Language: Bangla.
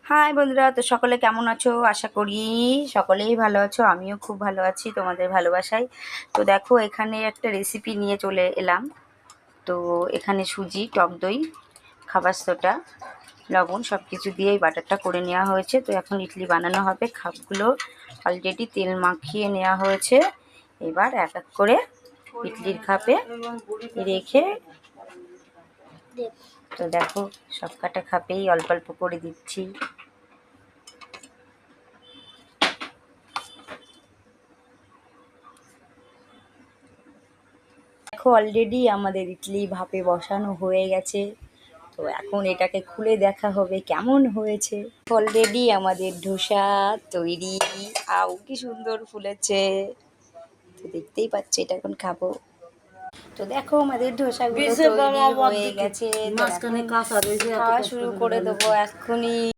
হাই বন্ধুরা, তো সকলে কেমন আছো? আশা করি সকলেই ভালো আছো। আমিও খুব ভালো আছি তোমাদের ভালোবাসায়। তো দেখো, এখানে একটা রেসিপি নিয়ে চলে এলাম। তো এখানে সুজি, টক দই, খাবার সোডা, লবণ সব কিছু দিয়ে এই বাটারটা করে নেওয়া হয়েছে। তো এখন ইডলি বানানো হবে। খাপগুলো অলরেডি তেল মাখিয়ে নেওয়া হয়েছে। এবার এক এক করে ইডলির খাপে রেখে, তো দেখো সব কাটা খাপেই অল্প অল্প করে দিচ্ছি। দেখো, অলরেডি আমাদের ইডলি ভাপে বসানো হয়ে গেছে। তো এখন এটাকে খুলে দেখা হবে কেমন হয়েছে। অলরেডি আমাদের ধোসা তৈরি। আও কি সুন্দর ফুলেছে! তো দেখতেই পাচ্ছি, এটা এখন খাবো। তো দেখো, আমাদের ধোসাগুলো তৈরি হয়ে গেছে। খাওয়া শুরু করে দেবো এক্ষুনি।